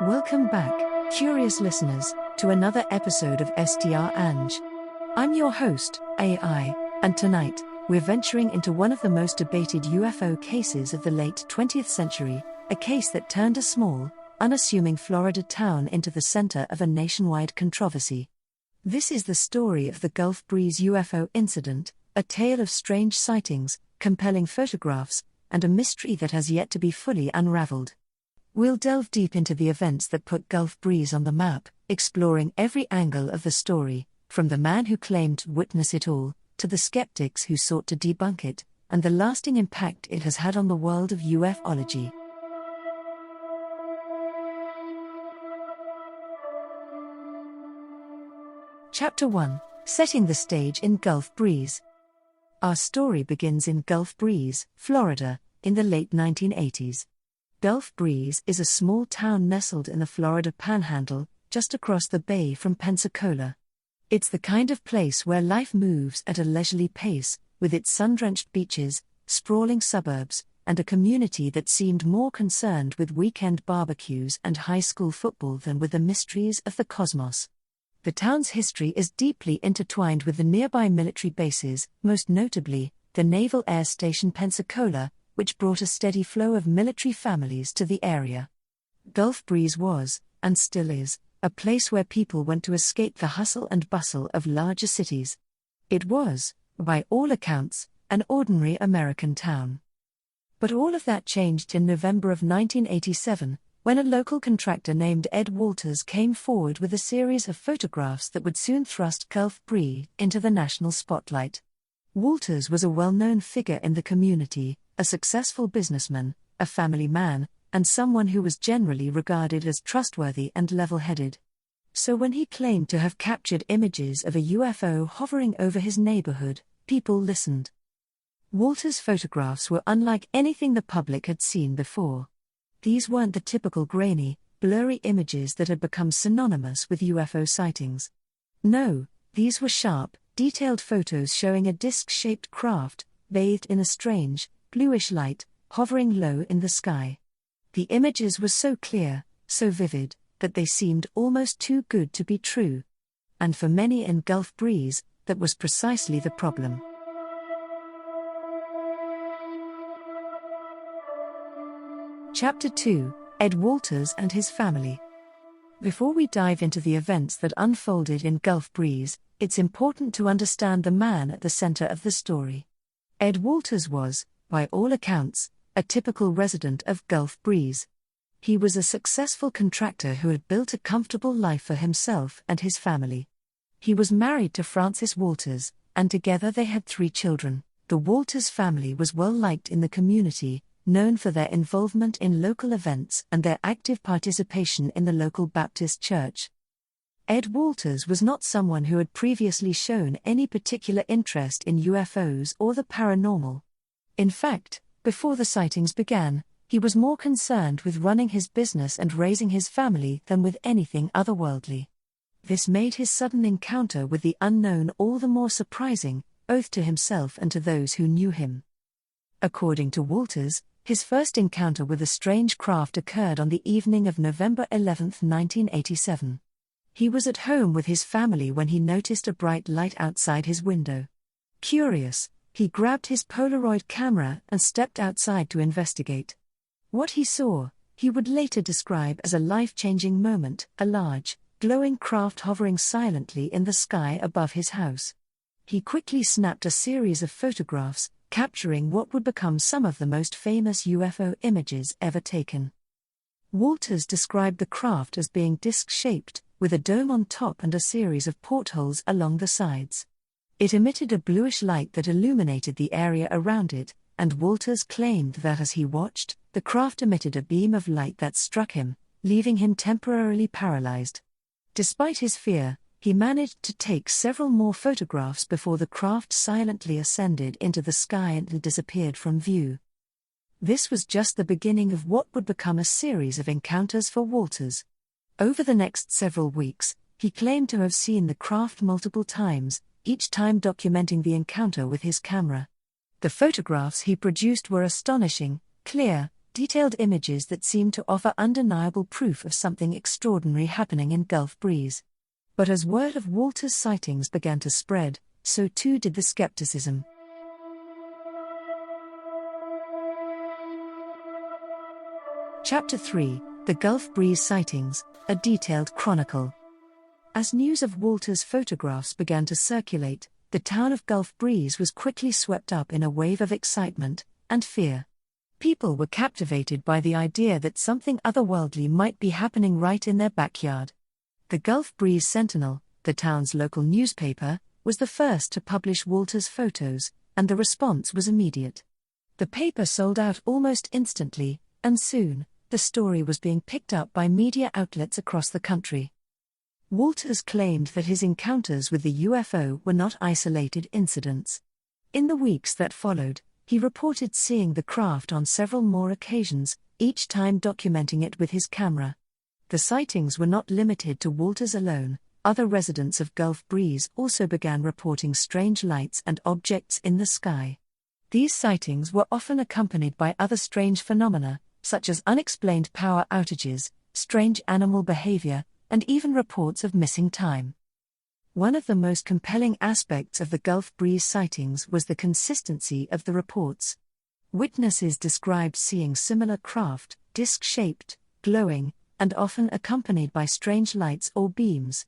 Welcome back, curious listeners, to another episode of strAInge. I'm your host, AI, and tonight, we're venturing into one of the most debated UFO cases of the late 20th century, a case that turned a small, unassuming Florida town into the center of a nationwide controversy. This is the story of the Gulf Breeze UFO incident, a tale of strange sightings, compelling photographs, and a mystery that has yet to be fully unraveled. We'll delve deep into the events that put Gulf Breeze on the map, exploring every angle of the story, from the man who claimed to witness it all, to the skeptics who sought to debunk it, and the lasting impact it has had on the world of ufology. Chapter 1: Setting the Stage in Gulf Breeze. Our story begins in Gulf Breeze, Florida, in the late 1980s. Gulf Breeze is a small town nestled in the Florida Panhandle, just across the bay from Pensacola. It's the kind of place where life moves at a leisurely pace, with its sun-drenched beaches, sprawling suburbs, and a community that seemed more concerned with weekend barbecues and high school football than with the mysteries of the cosmos. The town's history is deeply intertwined with the nearby military bases, most notably, the Naval Air Station Pensacola, which brought a steady flow of military families to the area. Gulf Breeze was, and still is, a place where people went to escape the hustle and bustle of larger cities. It was, by all accounts, an ordinary American town. But all of that changed in November of 1987, when a local contractor named Ed Walters came forward with a series of photographs that would soon thrust Gulf Breeze into the national spotlight. Walters was a well-known figure in the community, a successful businessman, a family man, and someone who was generally regarded as trustworthy and level-headed. So when he claimed to have captured images of a UFO hovering over his neighborhood, people listened. Walters' photographs were unlike anything the public had seen before. These weren't the typical grainy, blurry images that had become synonymous with UFO sightings. No, these were sharp, detailed photos showing a disc-shaped craft, bathed in a strange, bluish light, hovering low in the sky. The images were so clear, so vivid, that they seemed almost too good to be true. And for many in Gulf Breeze, that was precisely the problem. Chapter 2: Ed Walters and his family. Before we dive into the events that unfolded in Gulf Breeze, it's important to understand the man at the center of the story. Ed Walters was, by all accounts, a typical resident of Gulf Breeze. He was a successful contractor who had built a comfortable life for himself and his family. He was married to Frances Walters, and together they had 3 children. The Walters family was well liked in the community, known for their involvement in local events and their active participation in the local Baptist church. Ed Walters was not someone who had previously shown any particular interest in UFOs or the paranormal. In fact, before the sightings began, he was more concerned with running his business and raising his family than with anything otherworldly. This made his sudden encounter with the unknown all the more surprising, both to himself and to those who knew him. According to Walters, his first encounter with a strange craft occurred on the evening of November 11, 1987. He was at home with his family when he noticed a bright light outside his window. Curious, he grabbed his Polaroid camera and stepped outside to investigate. What he saw, he would later describe as a life-changing moment: a large, glowing craft hovering silently in the sky above his house. He quickly snapped a series of photographs, capturing what would become some of the most famous UFO images ever taken. Walters described the craft as being disc-shaped, with a dome on top and a series of portholes along the sides. It emitted a bluish light that illuminated the area around it, and Walters claimed that as he watched, the craft emitted a beam of light that struck him, leaving him temporarily paralyzed. Despite his fear, he managed to take several more photographs before the craft silently ascended into the sky and disappeared from view. This was just the beginning of what would become a series of encounters for Walters. Over the next several weeks, he claimed to have seen the craft multiple times, each time documenting the encounter with his camera. The photographs he produced were astonishing, clear, detailed images that seemed to offer undeniable proof of something extraordinary happening in Gulf Breeze. But as word of Walter's sightings began to spread, so too did the skepticism. Chapter 3: The Gulf Breeze Sightings, a Detailed Chronicle. As news of Walter's photographs began to circulate, the town of Gulf Breeze was quickly swept up in a wave of excitement and fear. People were captivated by the idea that something otherworldly might be happening right in their backyard. The Gulf Breeze Sentinel, the town's local newspaper, was the first to publish Walter's photos, and the response was immediate. The paper sold out almost instantly, and soon, the story was being picked up by media outlets across the country. Walters claimed that his encounters with the UFO were not isolated incidents. In the weeks that followed, he reported seeing the craft on several more occasions, each time documenting it with his camera. The sightings were not limited to Walters alone. Other residents of Gulf Breeze also began reporting strange lights and objects in the sky. These sightings were often accompanied by other strange phenomena, such as unexplained power outages, strange animal behavior, and even reports of missing time. One of the most compelling aspects of the Gulf Breeze sightings was the consistency of the reports. Witnesses described seeing similar craft, disc-shaped, glowing, and often accompanied by strange lights or beams.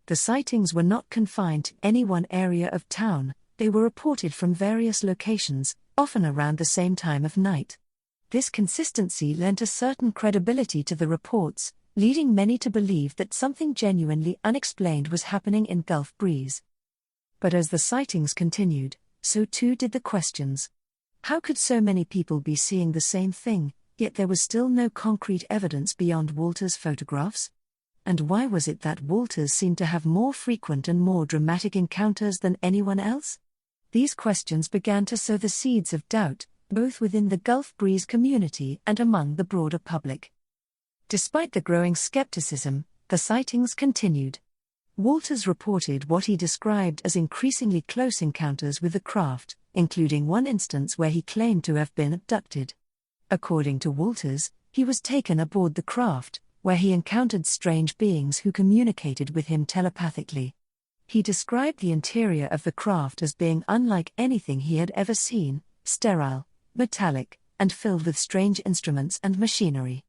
The sightings were not confined to any one area of town, they were reported from various locations, often around the same time of night. This consistency lent a certain credibility to the reports, leading many to believe that something genuinely unexplained was happening in Gulf Breeze. But as the sightings continued, so too did the questions. How could so many people be seeing the same thing, yet there was still no concrete evidence beyond Walter's photographs? And why was it that Walters seemed to have more frequent and more dramatic encounters than anyone else? These questions began to sow the seeds of doubt, both within the Gulf Breeze community and among the broader public. Despite the growing skepticism, the sightings continued. Walters reported what he described as increasingly close encounters with the craft, including one instance where he claimed to have been abducted. According to Walters, he was taken aboard the craft, where he encountered strange beings who communicated with him telepathically. He described the interior of the craft as being unlike anything he had ever seen, sterile, metallic, and filled with strange instruments and machinery.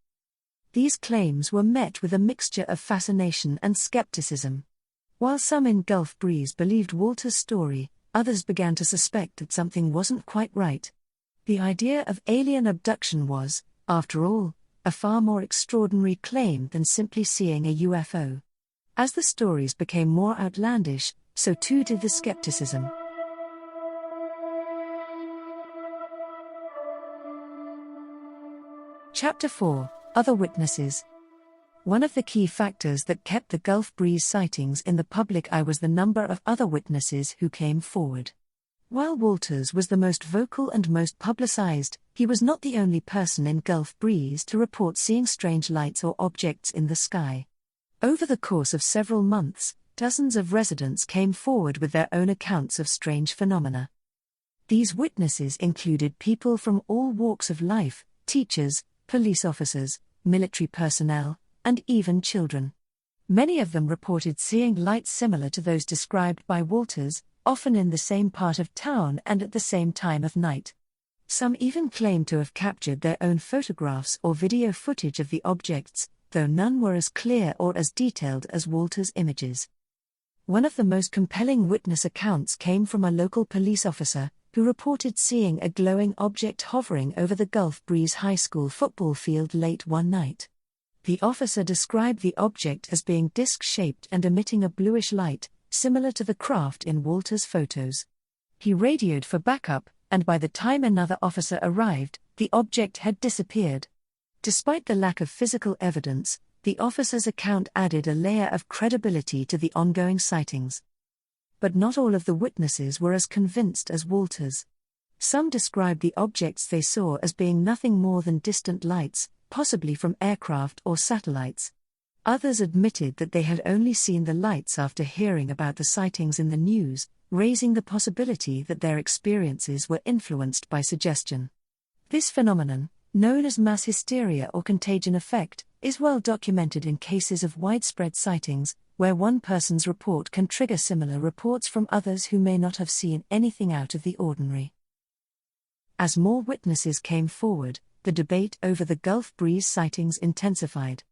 These claims were met with a mixture of fascination and skepticism. While some in Gulf Breeze believed Walter's story, others began to suspect that something wasn't quite right. The idea of alien abduction was, after all, a far more extraordinary claim than simply seeing a UFO. As the stories became more outlandish, so too did the skepticism. Chapter 4: Other Witnesses. One of the key factors that kept the Gulf Breeze sightings in the public eye was the number of other witnesses who came forward. While Walters was the most vocal and most publicized, he was not the only person in Gulf Breeze to report seeing strange lights or objects in the sky. Over the course of several months, dozens of residents came forward with their own accounts of strange phenomena. These witnesses included people from all walks of life: teachers, police officers, military personnel, and even children. Many of them reported seeing lights similar to those described by Walters, often in the same part of town and at the same time of night. Some even claimed to have captured their own photographs or video footage of the objects, though none were as clear or as detailed as Walters' images. One of the most compelling witness accounts came from a local police officer, who reported seeing a glowing object hovering over the Gulf Breeze High School football field late one night. The officer described the object as being disc-shaped and emitting a bluish light, similar to the craft in Walters' photos. He radioed for backup, and by the time another officer arrived, the object had disappeared. Despite the lack of physical evidence, the officer's account added a layer of credibility to the ongoing sightings. But not all of the witnesses were as convinced as Walters. Some described the objects they saw as being nothing more than distant lights, possibly from aircraft or satellites. Others admitted that they had only seen the lights after hearing about the sightings in the news, raising the possibility that their experiences were influenced by suggestion. This phenomenon, known as mass hysteria or contagion effect, is well documented in cases of widespread sightings, where one person's report can trigger similar reports from others who may not have seen anything out of the ordinary. As more witnesses came forward, the debate over the Gulf Breeze sightings intensified.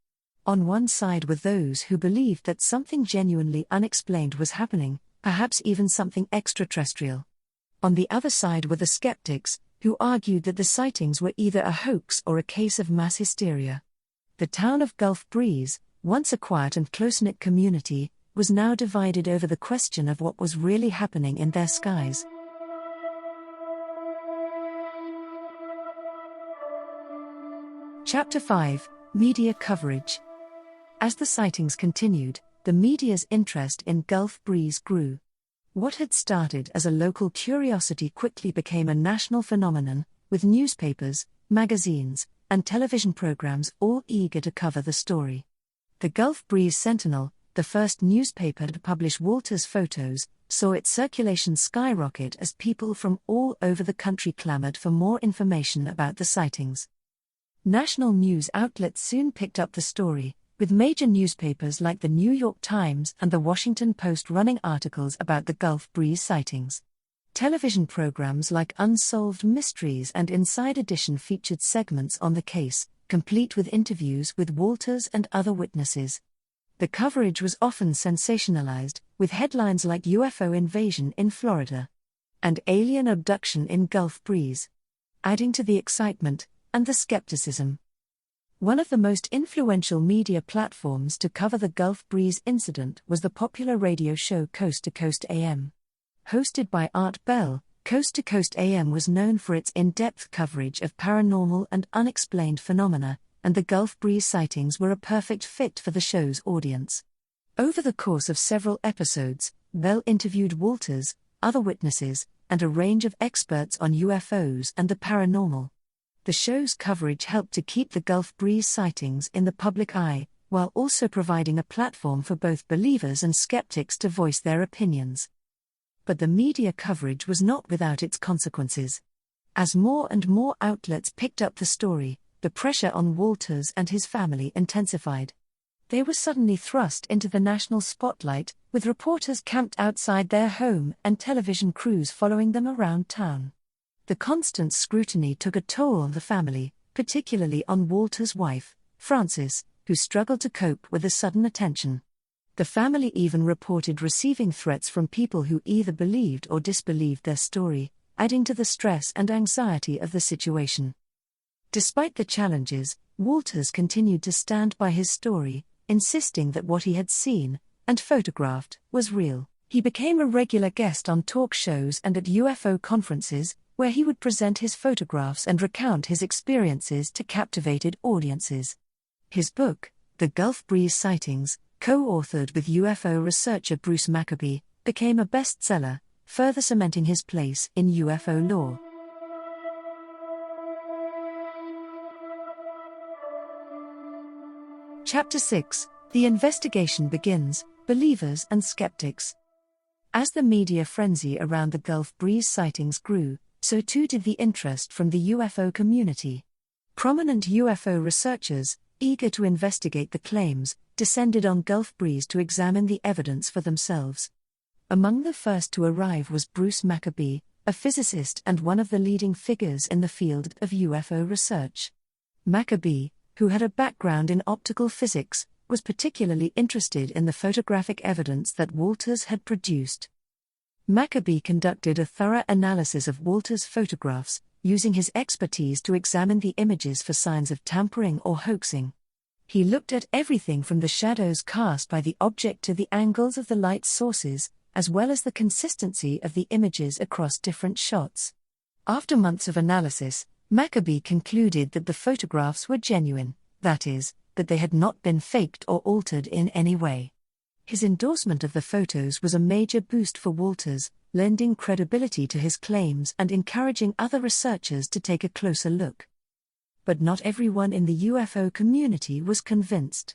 On one side were those who believed that something genuinely unexplained was happening, perhaps even something extraterrestrial. On the other side were the skeptics, who argued that the sightings were either a hoax or a case of mass hysteria. The town of Gulf Breeze, once a quiet and close-knit community, was now divided over the question of what was really happening in their skies. Chapter 5: Media Coverage. As the sightings continued, the media's interest in Gulf Breeze grew. What had started as a local curiosity quickly became a national phenomenon, with newspapers, magazines, and television programs all eager to cover the story. The Gulf Breeze Sentinel, the first newspaper to publish Walter's photos, saw its circulation skyrocket as people from all over the country clamored for more information about the sightings. National news outlets soon picked up the story, with major newspapers like the New York Times and the Washington Post running articles about the Gulf Breeze sightings. Television programs like Unsolved Mysteries and Inside Edition featured segments on the case, complete with interviews with Walters and other witnesses. The coverage was often sensationalized, with headlines like UFO invasion in Florida and alien abduction in Gulf Breeze, adding to the excitement and the skepticism. One of the most influential media platforms to cover the Gulf Breeze incident was the popular radio show Coast to Coast AM. Hosted by Art Bell, Coast to Coast AM was known for its in-depth coverage of paranormal and unexplained phenomena, and the Gulf Breeze sightings were a perfect fit for the show's audience. Over the course of several episodes, Bell interviewed Walters, other witnesses, and a range of experts on UFOs and the paranormal. The show's coverage helped to keep the Gulf Breeze sightings in the public eye, while also providing a platform for both believers and skeptics to voice their opinions. But the media coverage was not without its consequences. As more and more outlets picked up the story, the pressure on Walters and his family intensified. They were suddenly thrust into the national spotlight, with reporters camped outside their home and television crews following them around town. The constant scrutiny took a toll on the family, particularly on Walter's wife, Frances, who struggled to cope with the sudden attention. The family even reported receiving threats from people who either believed or disbelieved their story, adding to the stress and anxiety of the situation. Despite the challenges, Walters continued to stand by his story, insisting that what he had seen and photographed was real. He became a regular guest on talk shows and at UFO conferences, where he would present his photographs and recount his experiences to captivated audiences. His book, The Gulf Breeze Sightings, co-authored with UFO researcher Bruce Maccabee, became a bestseller, further cementing his place in UFO lore. Chapter 6: The investigation begins, believers and skeptics. As the media frenzy around the Gulf Breeze sightings grew, so too did the interest from the UFO community. Prominent UFO researchers, eager to investigate the claims, descended on Gulf Breeze to examine the evidence for themselves. Among the first to arrive was Bruce Maccabee, a physicist and one of the leading figures in the field of UFO research. Maccabee, who had a background in optical physics, was particularly interested in the photographic evidence that Walters had produced. Maccabee conducted a thorough analysis of Walters' photographs, using his expertise to examine the images for signs of tampering or hoaxing. He looked at everything from the shadows cast by the object to the angles of the light sources, as well as the consistency of the images across different shots. After months of analysis, Maccabee concluded that the photographs were genuine, that is, that they had not been faked or altered in any way. His endorsement of the photos was a major boost for Walters, lending credibility to his claims and encouraging other researchers to take a closer look. But not everyone in the UFO community was convinced.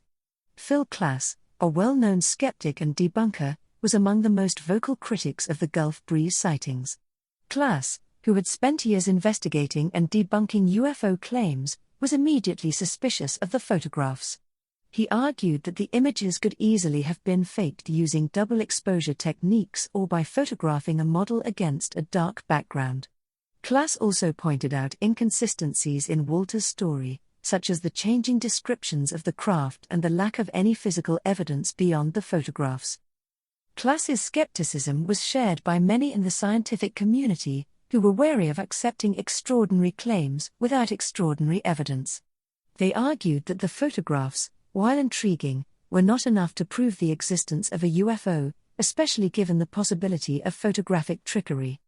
Phil Klass, a well-known skeptic and debunker, was among the most vocal critics of the Gulf Breeze sightings. Klass, who had spent years investigating and debunking UFO claims, was immediately suspicious of the photographs. He argued that the images could easily have been faked using double exposure techniques or by photographing a model against a dark background. Klass also pointed out inconsistencies in Wolte's story, such as the changing descriptions of the craft and the lack of any physical evidence beyond the photographs. Klass's skepticism was shared by many in the scientific community, who were wary of accepting extraordinary claims without extraordinary evidence. They argued that the photographs, while intriguing, were not enough to prove the existence of a UFO, especially given the possibility of photographic trickery.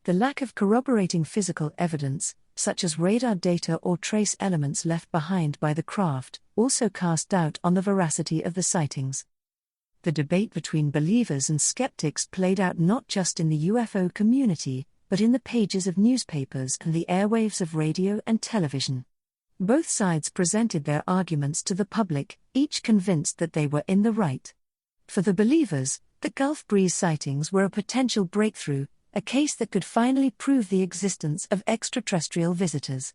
The lack of corroborating physical evidence, such as radar data or trace elements left behind by the craft, also cast doubt on the veracity of the sightings. The debate between believers and skeptics played out not just in the UFO community, but in the pages of newspapers and the airwaves of radio and television. Both sides presented their arguments to the public, each convinced that they were in the right. For the believers, the Gulf Breeze sightings were a potential breakthrough, a case that could finally prove the existence of extraterrestrial visitors.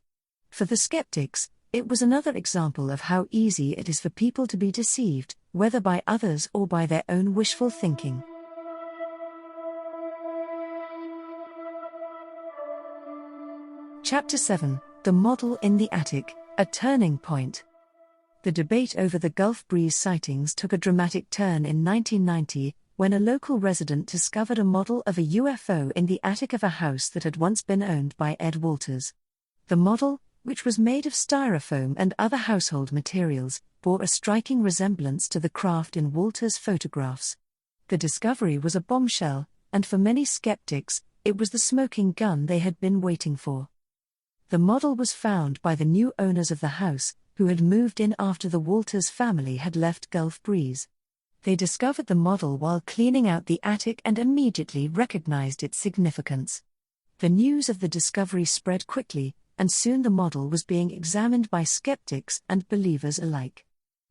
For the skeptics, it was another example of how easy it is for people to be deceived, whether by others or by their own wishful thinking. Chapter 7: The Model in the Attic, a Turning Point. The debate over the Gulf Breeze sightings took a dramatic turn in 1990, when a local resident discovered a model of a UFO in the attic of a house that had once been owned by Ed Walters. The model, which was made of styrofoam and other household materials, bore a striking resemblance to the craft in Walters' photographs. The discovery was a bombshell, and for many skeptics, it was the smoking gun they had been waiting for. The model was found by the new owners of the house, who had moved in after the Walters family had left Gulf Breeze. They discovered the model while cleaning out the attic and immediately recognized its significance. The news of the discovery spread quickly, and soon the model was being examined by skeptics and believers alike.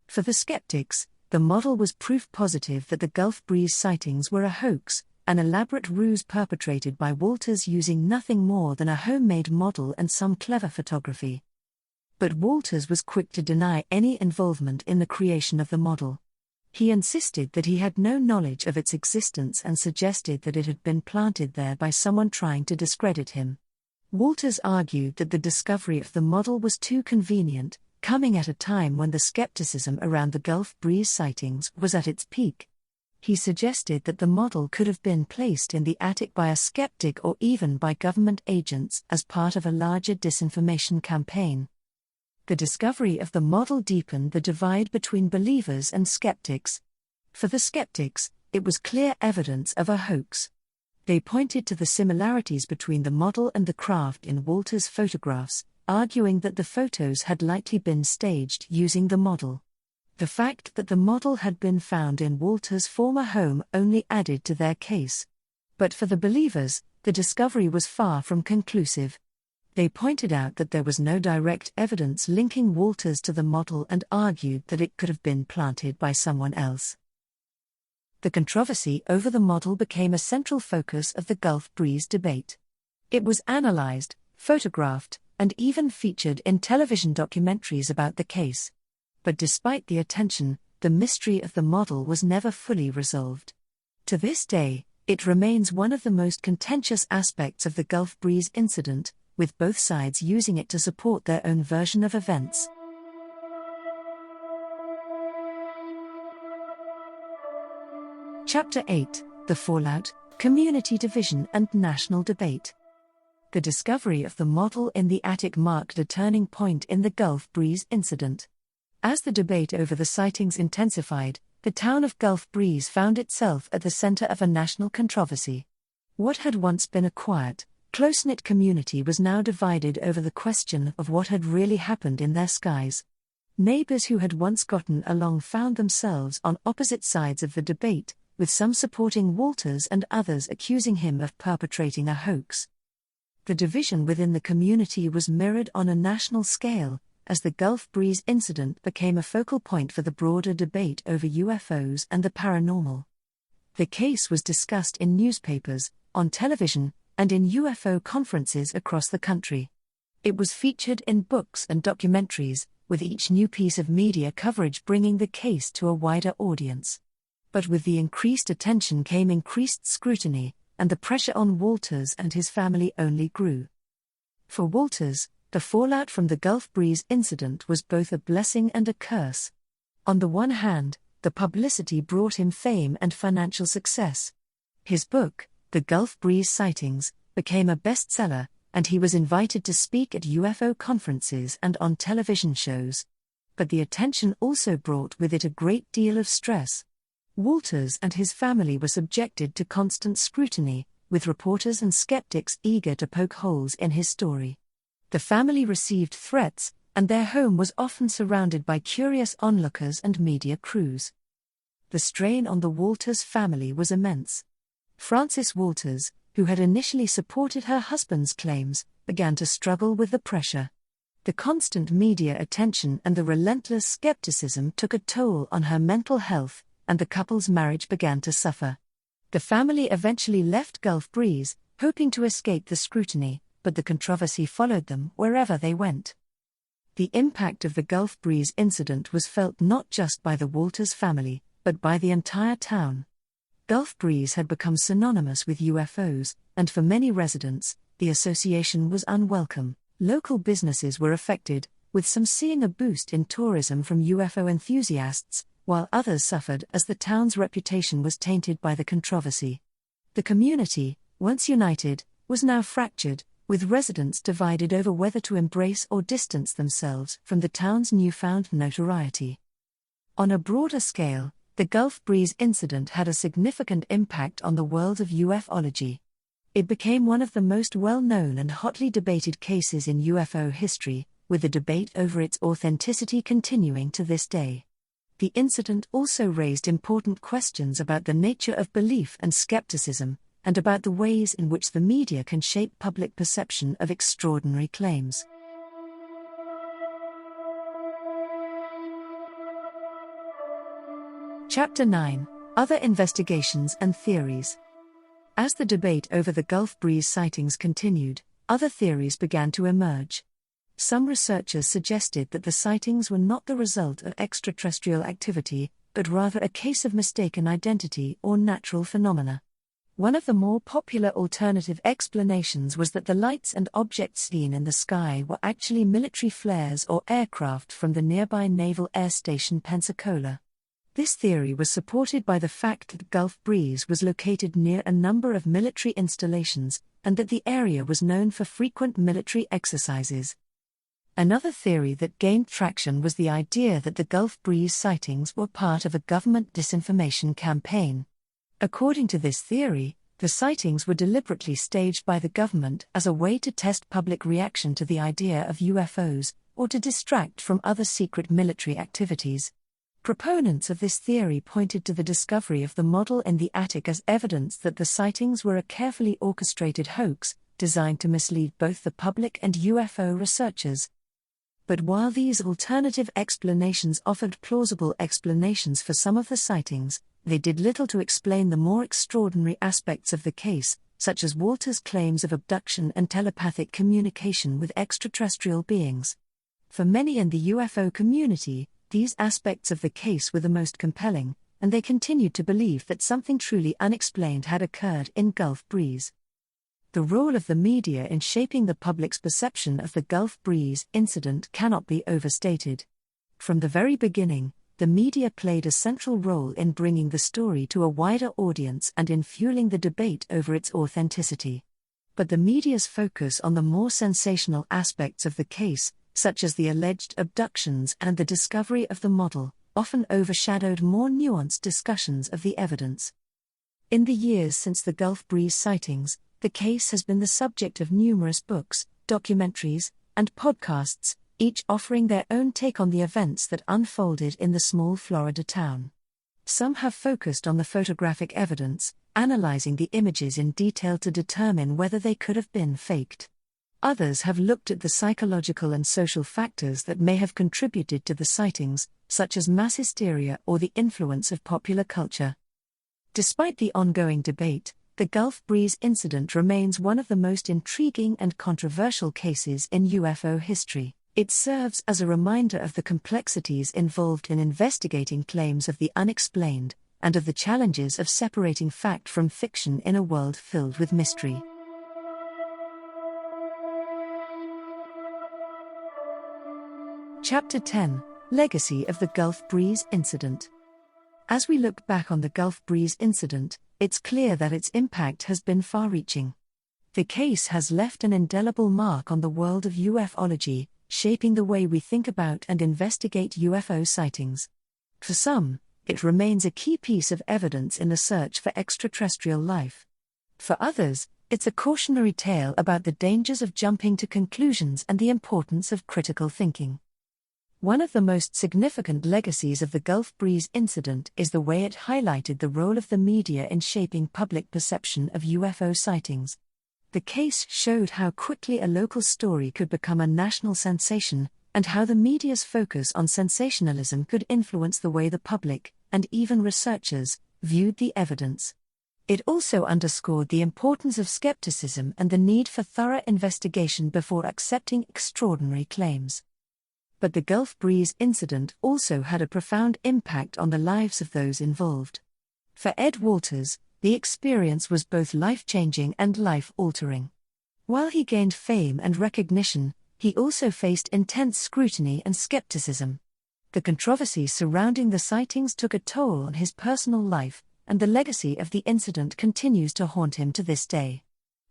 For the skeptics, the model was proof positive that the Gulf Breeze sightings were a hoax, an elaborate ruse perpetrated by Walters using nothing more than a homemade model and some clever photography. But Walters was quick to deny any involvement in the creation of the model. He insisted that he had no knowledge of its existence and suggested that it had been planted there by someone trying to discredit him. Walters argued that the discovery of the model was too convenient, coming at a time when the skepticism around the Gulf Breeze sightings was at its peak. He suggested that the model could have been placed in the attic by a skeptic or even by government agents as part of a larger disinformation campaign. The discovery of the model deepened the divide between believers and skeptics. For the skeptics, it was clear evidence of a hoax. They pointed to the similarities between the model and the craft in Walters' photographs, arguing that the photos had likely been staged using the model. The fact that the model had been found in Walters' former home only added to their case. But for the believers, the discovery was far from conclusive. They pointed out that there was no direct evidence linking Walters to the model and argued that it could have been planted by someone else. The controversy over the model became a central focus of the Gulf Breeze debate. It was analyzed, photographed, and even featured in television documentaries about the case. But despite the attention, the mystery of the model was never fully resolved. To this day, it remains one of the most contentious aspects of the Gulf Breeze incident, with both sides using it to support their own version of events. Chapter 8: The Fallout, Community Division and National Debate. The discovery of the model in the attic marked a turning point in the Gulf Breeze incident. As the debate over the sightings intensified, the town of Gulf Breeze found itself at the center of a national controversy. What had once been a quiet, close-knit community was now divided over the question of what had really happened in their skies. Neighbors who had once gotten along found themselves on opposite sides of the debate, with some supporting Walters and others accusing him of perpetrating a hoax. The division within the community was mirrored on a national scale, as the Gulf Breeze incident became a focal point for the broader debate over UFOs and the paranormal. The case was discussed in newspapers, on television, and in UFO conferences across the country. It was featured in books and documentaries, with each new piece of media coverage bringing the case to a wider audience. But with the increased attention came increased scrutiny, and the pressure on Walters and his family only grew. For Walters, the fallout from the Gulf Breeze incident was both a blessing and a curse. On the one hand, the publicity brought him fame and financial success. His book, The Gulf Breeze Sightings, became a bestseller, and he was invited to speak at UFO conferences and on television shows. But the attention also brought with it a great deal of stress. Walters and his family were subjected to constant scrutiny, with reporters and skeptics eager to poke holes in his story. The family received threats, and their home was often surrounded by curious onlookers and media crews. The strain on the Walters family was immense. Frances Walters, who had initially supported her husband's claims, began to struggle with the pressure. The constant media attention and the relentless skepticism took a toll on her mental health, and the couple's marriage began to suffer. The family eventually left Gulf Breeze, hoping to escape the scrutiny, but the controversy followed them wherever they went. The impact of the Gulf Breeze incident was felt not just by the Walters family, but by the entire town. Gulf Breeze had become synonymous with UFOs, and for many residents, the association was unwelcome. Local businesses were affected, with some seeing a boost in tourism from UFO enthusiasts, while others suffered as the town's reputation was tainted by the controversy. The community, once united, was now fractured, with residents divided over whether to embrace or distance themselves from the town's newfound notoriety. On a broader scale, the Gulf Breeze incident had a significant impact on the world of ufology. It became one of the most well-known and hotly debated cases in UFO history, with the debate over its authenticity continuing to this day. The incident also raised important questions about the nature of belief and skepticism, and about the ways in which the media can shape public perception of extraordinary claims. Chapter 9: Other Investigations and Theories. As the debate over the Gulf Breeze sightings continued, other theories began to emerge. Some researchers suggested that the sightings were not the result of extraterrestrial activity, but rather a case of mistaken identity or natural phenomena. One of the more popular alternative explanations was that the lights and objects seen in the sky were actually military flares or aircraft from the nearby Naval Air Station Pensacola. This theory was supported by the fact that Gulf Breeze was located near a number of military installations, and that the area was known for frequent military exercises. Another theory that gained traction was the idea that the Gulf Breeze sightings were part of a government disinformation campaign. According to this theory, the sightings were deliberately staged by the government as a way to test public reaction to the idea of UFOs, or to distract from other secret military activities. Proponents of this theory pointed to the discovery of the model in the attic as evidence that the sightings were a carefully orchestrated hoax, designed to mislead both the public and UFO researchers. But while these alternative explanations offered plausible explanations for some of the sightings, they did little to explain the more extraordinary aspects of the case, such as Walters' claims of abduction and telepathic communication with extraterrestrial beings. For many in the UFO community, these aspects of the case were the most compelling, and they continued to believe that something truly unexplained had occurred in Gulf Breeze. The role of the media in shaping the public's perception of the Gulf Breeze incident cannot be overstated. From the very beginning, the media played a central role in bringing the story to a wider audience and in fueling the debate over its authenticity. But the media's focus on the more sensational aspects of the case, such as the alleged abductions and the discovery of the model, often overshadowed more nuanced discussions of the evidence. In the years since the Gulf Breeze sightings, the case has been the subject of numerous books, documentaries, and podcasts, each offering their own take on the events that unfolded in the small Florida town. Some have focused on the photographic evidence, analyzing the images in detail to determine whether they could have been faked. Others have looked at the psychological and social factors that may have contributed to the sightings, such as mass hysteria or the influence of popular culture. Despite the ongoing debate, The Gulf Breeze incident remains one of the most intriguing and controversial cases in UFO history. It serves as a reminder of the complexities involved in investigating claims of the unexplained, and of the challenges of separating fact from fiction in a world filled with mystery. Chapter 10: Legacy of the Gulf Breeze Incident. As we look back on the Gulf Breeze incident, it's clear that its impact has been far-reaching. The case has left an indelible mark on the world of ufology, shaping the way we think about and investigate UFO sightings. For some, it remains a key piece of evidence in the search for extraterrestrial life. For others, it's a cautionary tale about the dangers of jumping to conclusions and the importance of critical thinking. One of the most significant legacies of the Gulf Breeze incident is the way it highlighted the role of the media in shaping public perception of UFO sightings. The case showed how quickly a local story could become a national sensation, and how the media's focus on sensationalism could influence the way the public, and even researchers, viewed the evidence. It also underscored the importance of skepticism and the need for thorough investigation before accepting extraordinary claims. But the Gulf Breeze incident also had a profound impact on the lives of those involved. For Ed Walters, the experience was both life-changing and life-altering. While he gained fame and recognition, he also faced intense scrutiny and skepticism. The controversies surrounding the sightings took a toll on his personal life, and the legacy of the incident continues to haunt him to this day.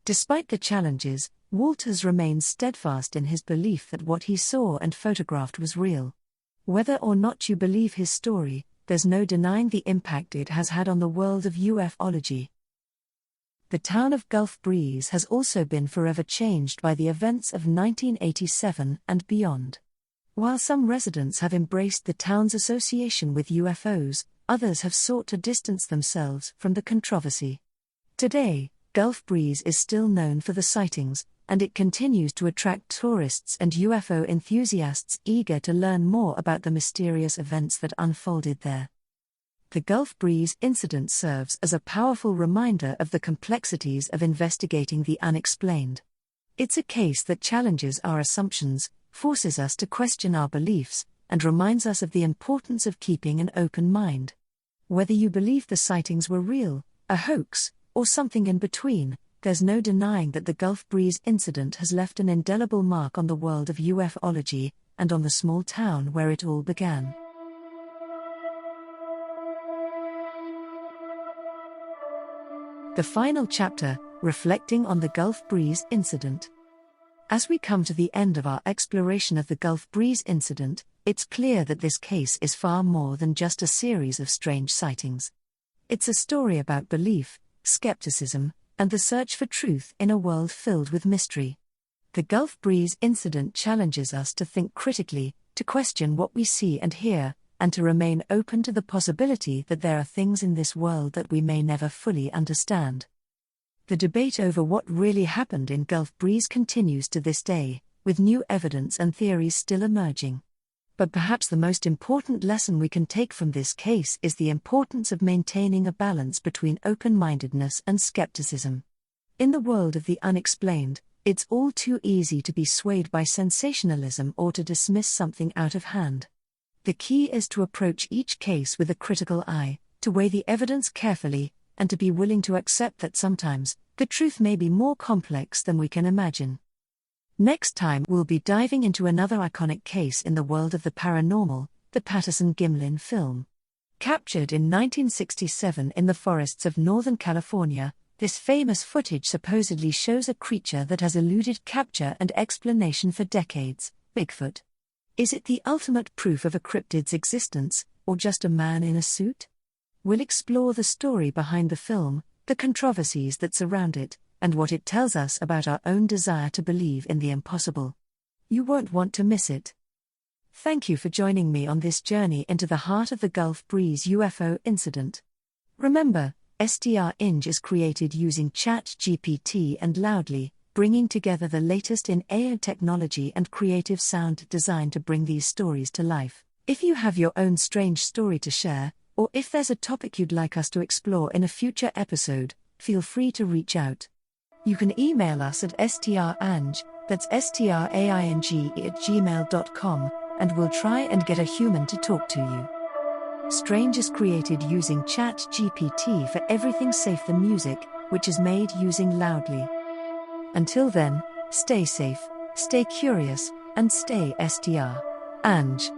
Despite the challenges, Walters remains steadfast in his belief that what he saw and photographed was real. Whether or not you believe his story, there's no denying the impact it has had on the world of ufology. The town of Gulf Breeze has also been forever changed by the events of 1987 and beyond. While some residents have embraced the town's association with UFOs, others have sought to distance themselves from the controversy. Today, Gulf Breeze is still known for the sightings, and it continues to attract tourists and UFO enthusiasts eager to learn more about the mysterious events that unfolded there. The Gulf Breeze incident serves as a powerful reminder of the complexities of investigating the unexplained. It's a case that challenges our assumptions, forces us to question our beliefs, and reminds us of the importance of keeping an open mind. Whether you believe the sightings were real, a hoax, or something in between, there's no denying that the Gulf Breeze incident has left an indelible mark on the world of ufology, and on the small town where it all began. The final chapter, reflecting on the Gulf Breeze incident. As we come to the end of our exploration of the Gulf Breeze incident, it's clear that this case is far more than just a series of strange sightings. It's a story about belief, skepticism, and the search for truth in a world filled with mystery. The Gulf Breeze incident challenges us to think critically, to question what we see and hear, and to remain open to the possibility that there are things in this world that we may never fully understand. The debate over what really happened in Gulf Breeze continues to this day, with new evidence and theories still emerging. But perhaps the most important lesson we can take from this case is the importance of maintaining a balance between open-mindedness and skepticism. In the world of the unexplained, it's all too easy to be swayed by sensationalism or to dismiss something out of hand. The key is to approach each case with a critical eye, to weigh the evidence carefully, and to be willing to accept that sometimes, the truth may be more complex than we can imagine. Next time we'll be diving into another iconic case in the world of the paranormal, the Patterson-Gimlin film. Captured in 1967 in the forests of Northern California, this famous footage supposedly shows a creature that has eluded capture and explanation for decades, Bigfoot. Is it the ultimate proof of a cryptid's existence, or just a man in a suit? We'll explore the story behind the film, the controversies that surround it, and what it tells us about our own desire to believe in the impossible. You won't want to miss it. Thank you for joining me on this journey into the heart of the Gulf Breeze UFO incident. Remember, strAInge is created using ChatGPT and Loudly, bringing together the latest in AI technology and creative sound design to bring these stories to life. If you have your own strange story to share, or if there's a topic you'd like us to explore in a future episode, feel free to reach out. You can email us at strAInge, that's strAINGE@gmail.com, and we'll try and get a human to talk to you. strAInge is created using ChatGPT for everything safe than music, which is made using Loudly. Until then, stay safe, stay curious, and stay strAInge.